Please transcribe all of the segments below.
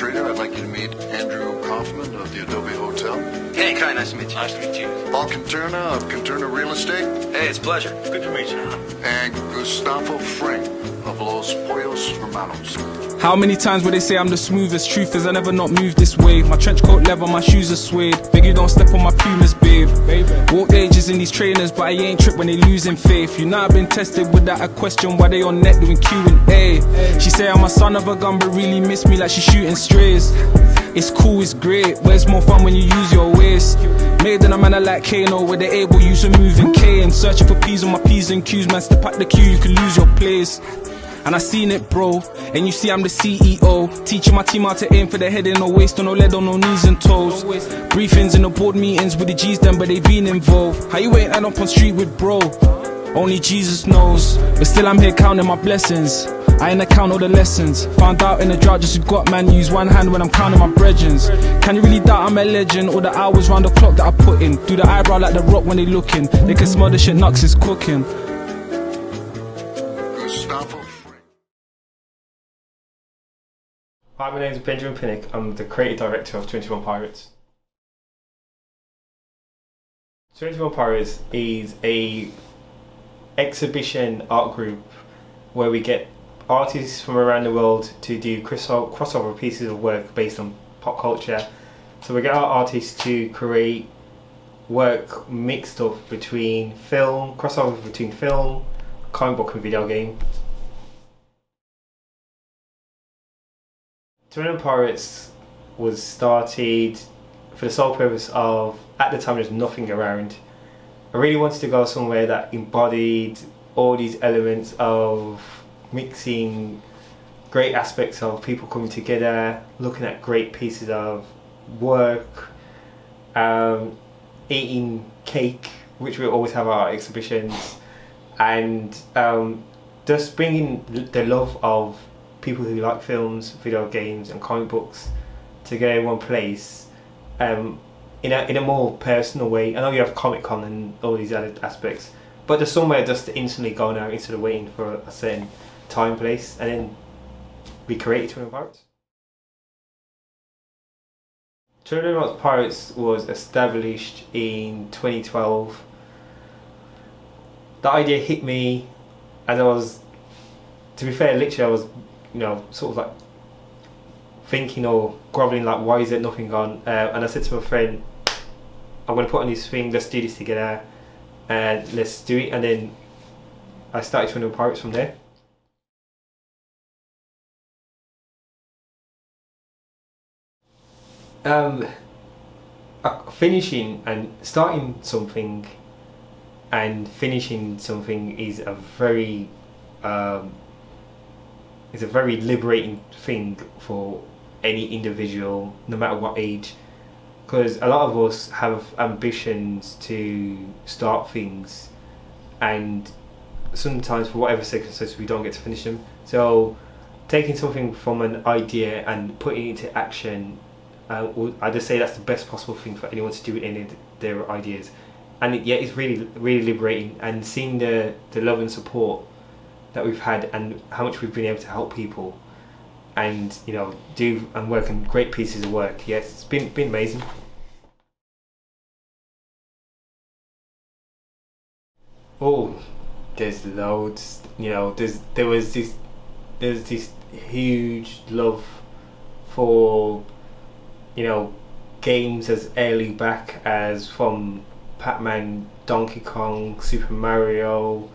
Illustrator. I'd like you to meet Andrew Kaufman of the Adobe Hotel. Hey, Kai, nice to meet you. Nice to meet you. Paul Conterna of Conterna Real Estate. Hey, it's a pleasure. Good to meet you. And Gustavo Frank of Los Pollos Hermanos. How many times will they say I'm the smoothest? Truth is I never not moved this way. My trench coat leather, my shoes are suede. Beg you don't step on my Pumas, babe. Walked ages in these trainers, but I ain't tripped when they losing faith. You know I've been tested without a question. Why they on net doing Q&A? She say I'm a son of a gun, but really miss me like she shooting strays. It's cool, it's great, but it's more fun when you use your waist. Made in a manner like Kano, where they're able use a moving K. And searching for P's on my P's and Q's, man, step at the queue, you can lose your place. And I seen it, bro, and you see I'm the CEO. Teaching my team how to aim for the head and no waist, on no lead, on no knees and toes. Briefings in the board meetings with the G's done, but they been involved. How you ain't end up on street with bro? Only Jesus knows. But still I'm here counting my blessings. I ain't account all the lessons. Found out in the drought just got man, use one hand when I'm counting my brethrens. Can you really doubt I'm a legend? All the hours round the clock that I put in. Do the eyebrow like the Rock when they looking. They can smell the shit Nux is cooking. Gustavo. Hi, my name is Benjamin Pinnock. I'm the creative director of 21 Pirates. 21 Pirates is a exhibition art group where we get artists from around the world to do crossover pieces of work based on pop culture. So we get our artists to create work mixed up between film, crossover between film, comic book and video game. 21 Pirates was started for the sole purpose of, at the time there's nothing around. I really wanted to go somewhere that embodied all these elements of mixing great aspects of people coming together, looking at great pieces of work, eating cake, which we always have at our exhibitions, and just bringing the love of people who like films, video games and comic books together in one place, in a more personal way. I know you have Comic-Con and all these other aspects, but there's somewhere just to instantly go now instead of waiting for a certain time, place, and then we created 21 Pirates. 21 Pirates was established in 2012. The idea hit me as I was, to be fair, literally I was, sort of like thinking or groveling like, why is there nothing on? And I said to my friend, I'm going to put on this thing, let's do this together and let's do it. And then I started 21 Pirates from there. Finishing and starting something and finishing something is a very liberating thing for any individual, no matter what age, because a lot of us have ambitions to start things and sometimes for whatever circumstances we don't get to finish them. So taking something from an idea and putting it into action, I just say that's the best possible thing for anyone to do with any of their ideas. And it's really, really liberating, and seeing the love and support that we've had and how much we've been able to help people and do and work on great pieces of work. Yes, it's been amazing. Oh, there's loads. There was this huge love for games as early back as from Pac-Man, Donkey Kong, Super Mario,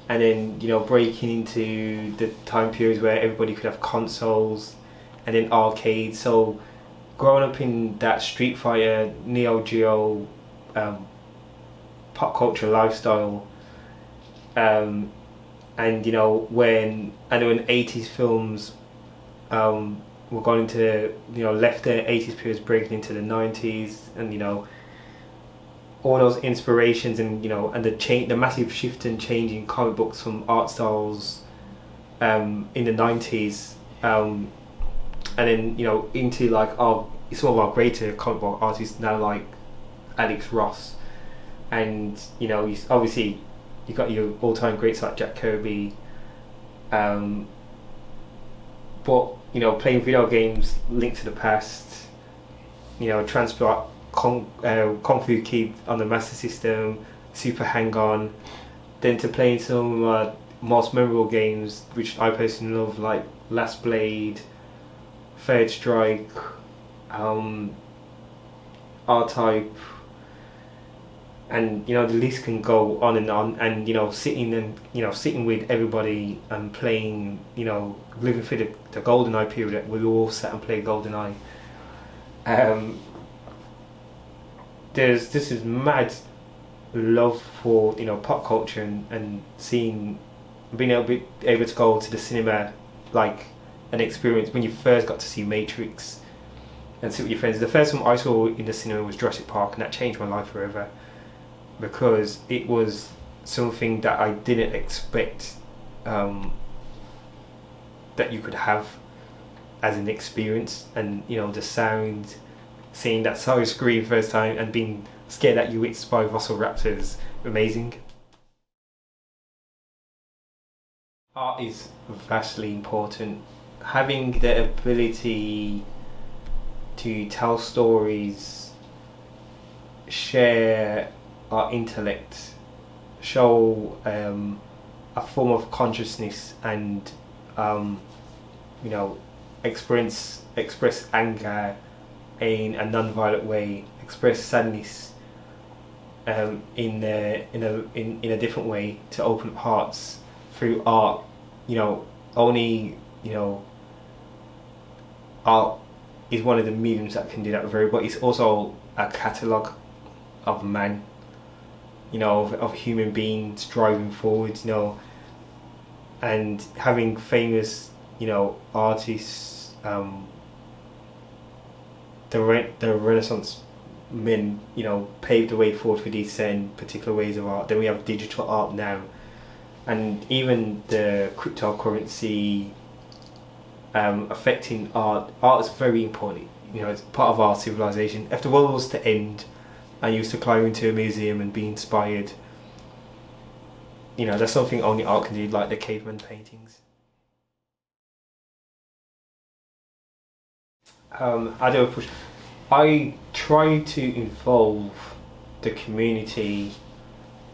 and then breaking into the time periods where everybody could have consoles and then arcades. So growing up in that Street Fighter, Neo Geo, pop culture lifestyle, and when 80s films were going into left the 80s periods, breaking into the 90s, and all those inspirations and and the massive shift and change in comic books from art styles in the 90s, and then into like some of our greater comic book artists now, like Alex Ross, and obviously you got your all-time greats like Jack Kirby, but you know, playing video games, Link to the Past, you know, Transport, Kung Fu Kid on the Master System, Super Hang-On, then to playing some most memorable games which I personally love, like Last Blade, Third Strike, R-Type, and you know the list can go on, and you know sitting with everybody and playing, you know, living through the GoldenEye period. We all sat and played GoldenEye. There's this is mad love for, you know, pop culture and being able to go to the cinema, like an experience when you first got to see Matrix and sit with your friends. The first one I saw in the cinema was Jurassic Park, and that changed my life forever, because it was something that I didn't expect that you could have as an experience. And you know, the sound, seeing that size screen first time and being scared that you hit by velociraptors, amazing. Art is vastly important. Having the ability to tell stories, share our intellect, show a form of consciousness, and you know, express anger in a non-violent way, express sadness in a different way, to open up hearts through art. You know, only, you know, art is one of the mediums that can do that very, but it's also a catalogue of man, you know, of human beings driving forward, you know, and having famous, you know, artists, the Renaissance men, you know, paved the way forward for these certain particular ways of art. Then we have digital art now, and even the cryptocurrency affecting art. Art is very important, you know, it's part of our civilization. If the world was to end, I used to climb into a museum and be inspired. You know, that's something only art can do, like the caveman paintings. I do a push. I try to involve the community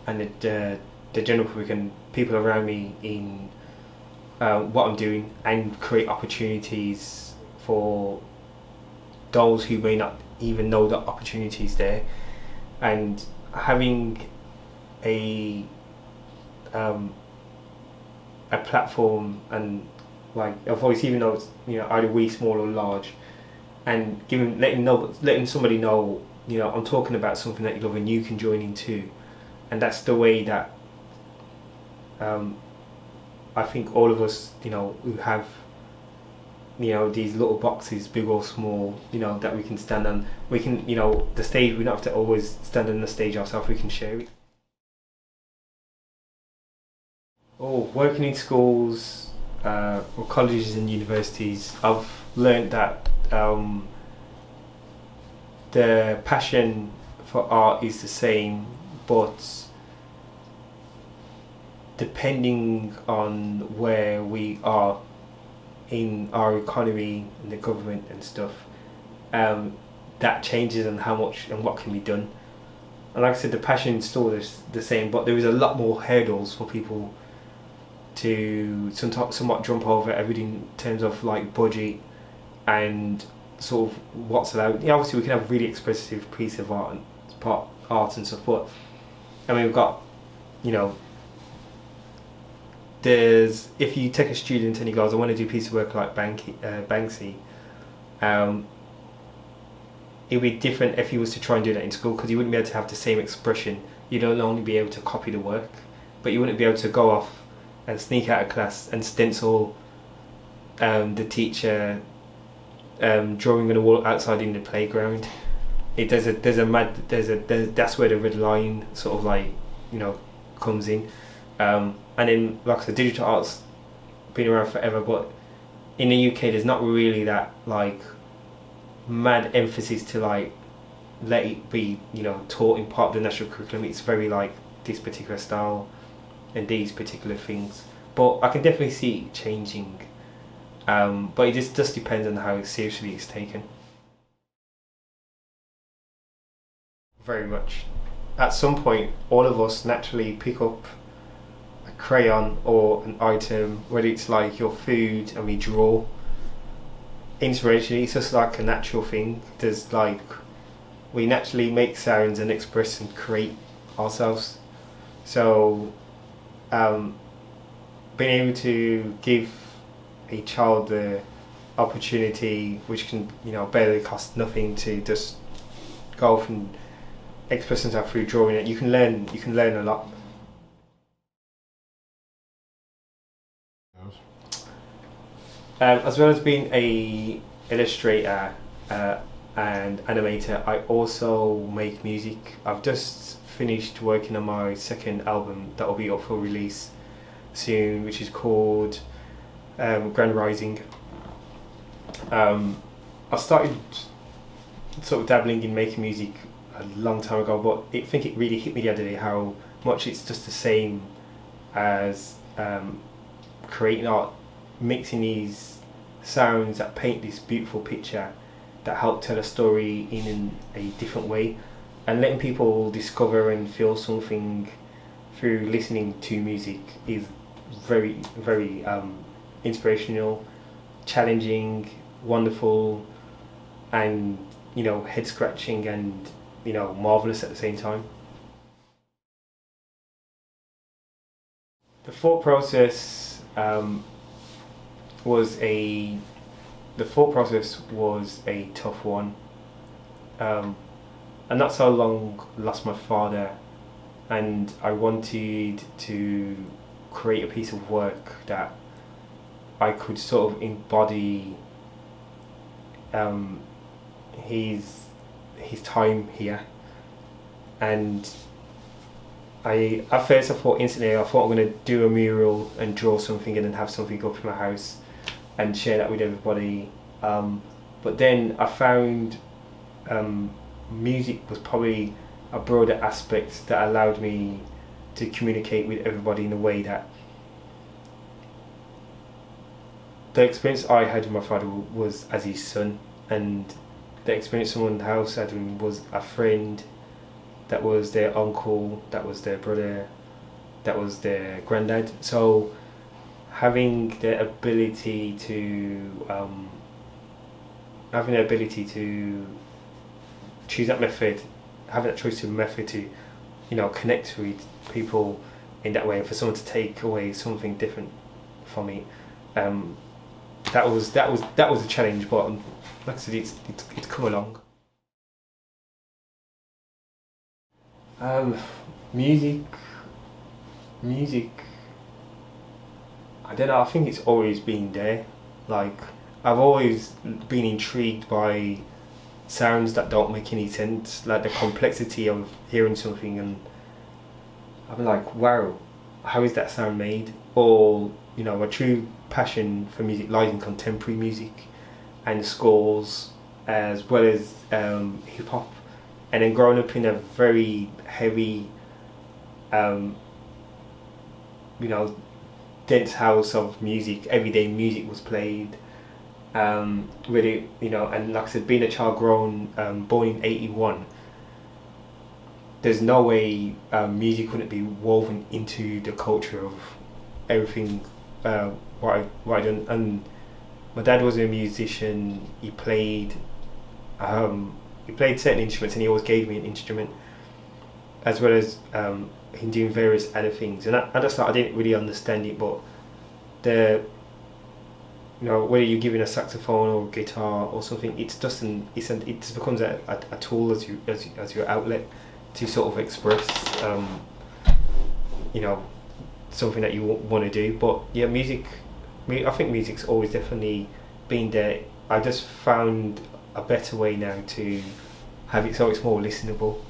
and the general public and people around me in what I'm doing, and create opportunities for those who may not even know that opportunity is there. And having a platform and like a voice, even though it's, you know, either wee, small or large, and letting somebody know, you know, I'm talking about something that you love and you can join in too. And that's the way that I think all of us, you know, who have, you know, these little boxes, big or small, you know, that we can stand on. We can, you know, the stage, we don't have to always stand on the stage ourselves, we can share it. Working in schools or colleges and universities, I've learned that the passion for art is the same, but depending on where we are in our economy and the government and stuff, that changes on how much and what can be done. And like I said, the passion is still the same, but there is a lot more hurdles for people to somewhat jump over, everything in terms of like budget and sort of what's allowed. Yeah, obviously we can have a really expressive piece of art and stuff, but I mean, we've got, you know, if you take a student and he goes, I want to do a piece of work like Banksy, it would be different if he was to try and do that in school, because you wouldn't be able to have the same expression. You'd only be able to copy the work, but you wouldn't be able to go off and sneak out of class and stencil the teacher drawing on the wall outside in the playground. That's where the red line sort of like, you know, comes in. And then, like I said, digital art's been around forever, but in the UK there's not really that like mad emphasis to like let it be, you know, taught in part of the national curriculum. It's very like this particular style and these particular things, but I can definitely see it changing. but it just depends on how seriously it's taken. Very much. At some point, all of us naturally pick up a crayon or an item, whether it's like your food, and we draw. Inspirationally, it's just like a natural thing. There's like, we naturally make sounds and express and create ourselves. So, being able to give a child the opportunity, which can, you know, barely cost nothing, to just go off and express themselves through drawing it, you can learn a lot. As well as being a illustrator and animator, I also make music. I've just finished working on my second album that will be up for release soon, which is called Grand Rising. I started sort of dabbling in making music a long time ago, but I think it really hit me the other day how much it's just the same as creating art, mixing these sounds that paint this beautiful picture that help tell a story in a different way, and letting people discover and feel something through listening to music is very, very inspirational, challenging, wonderful, and, you know, head scratching and, you know, marvelous at the same time. The thought process was a tough one. And not so long lost my father, and I wanted to create a piece of work that I could sort of embody his time here. And at first I thought I'm going to do a mural and draw something and then have something up in my house and share that with everybody. But then I found music was probably a broader aspect that allowed me to communicate with everybody in a way that the experience I had with my father was as his son, and the experience someone else had was a friend, that was their uncle, that was their brother, that was their granddad. So having the ability to choose that method, having that choice of method to, you know, connect with people in that way, and for someone to take away something different from me, that was a challenge. But like I said, it's come along. Music. I don't know. I think it's always been there. Like, I've always been intrigued by sounds that don't make any sense, like the complexity of hearing something, and I'm like, wow, how is that sound made? Or, you know, a true passion for music lies in contemporary music and scores, as well as hip hop. And then growing up in a very heavy, you know, dense house of music, everyday music was played. Really, you know, and like I said, being a child born in '81, there's no way music couldn't be woven into the culture of everything what I done. And my dad was a musician. He played certain instruments, and he always gave me an instrument, as well as him doing various other things. And at the start, I didn't really understand it, but you know, whether you're giving a saxophone or guitar or something, it just becomes a tool as your outlet to sort of express, you know, something that you want to do. But yeah, I think music's always definitely been there. I just found a better way now to have it so it's more listenable.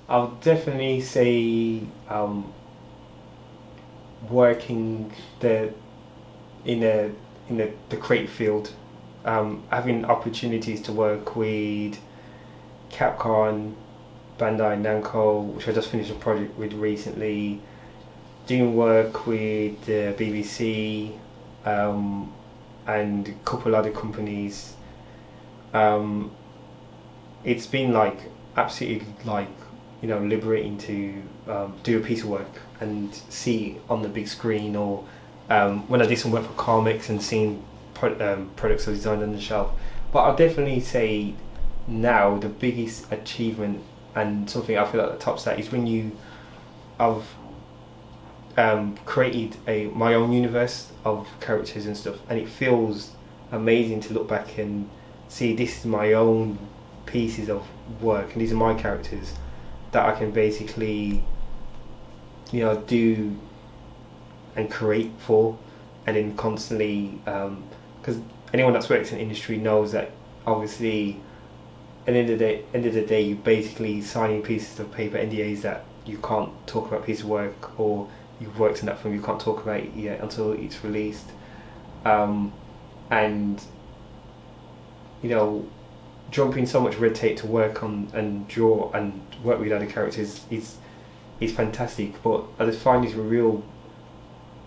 I'll definitely say working in the creative field, having opportunities to work with Capcom, Bandai Namco, which I just finished a project with recently, doing work with the BBC and a couple other companies. It's been like absolutely like, you know, liberating to do a piece of work and see it on the big screen, or when I did some work for comics and seeing products I designed on the shelf. But I'll definitely say now the biggest achievement and something I feel like that tops that is when I've created my own universe of characters and stuff, and it feels amazing to look back and see this is my own pieces of work and these are my characters that I can basically, you know, do and create for, and then constantly, because anyone that's worked in the industry knows that obviously at the end of the day you're basically signing pieces of paper, NDAs, that you can't talk about a piece of work, or you've worked in that film, you can't talk about it yet until it's released. And you know, jumping so much red tape to work on and draw and work with other characters is fantastic, but I just find this real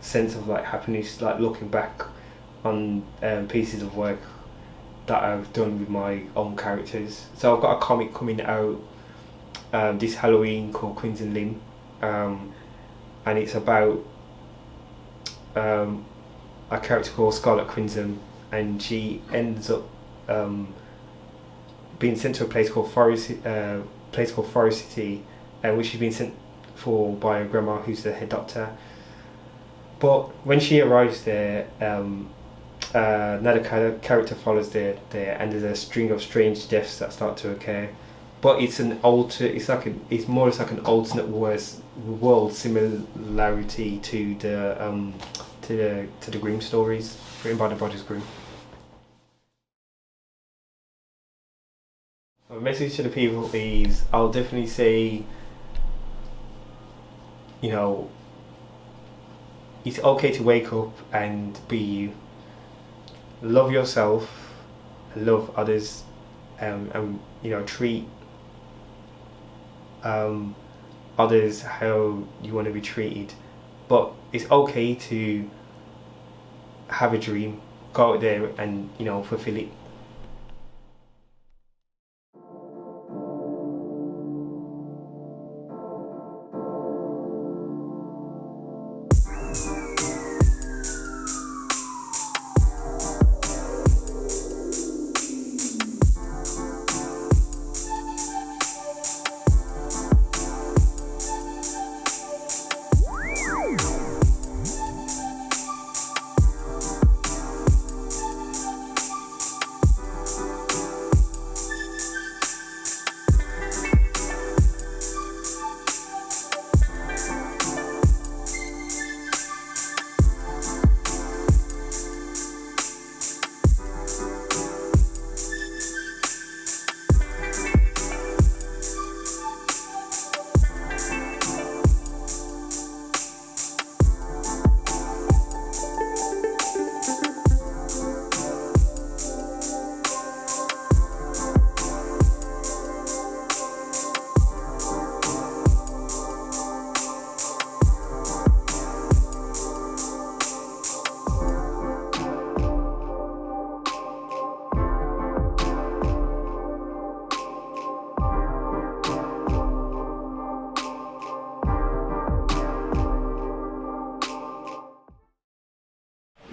sense of like happiness, like looking back on pieces of work that I've done with my own characters. So I've got a comic coming out this Halloween called Crimson Limb, and it's about a character called Scarlet Crimson, and she ends up being sent to a place called Forest City, which she's been sent for by her grandma, who's the head doctor. But when she arrives there, another character follows there, and there's a string of strange deaths that start to occur. But it's it's more like an alternate world similarity to the Grimm stories written by the Brothers Grimm. My message to the people is, I'll definitely say, you know, it's okay to wake up and be you. Love yourself, love others, and you know, treat others how you want to be treated. But it's okay to have a dream, go out there and, you know, fulfill it.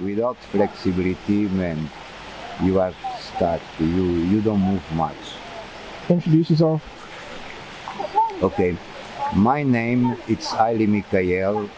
Without flexibility, man, you are stuck. You don't move much. Introduce yourself. Okay, my name is Ali Mikael.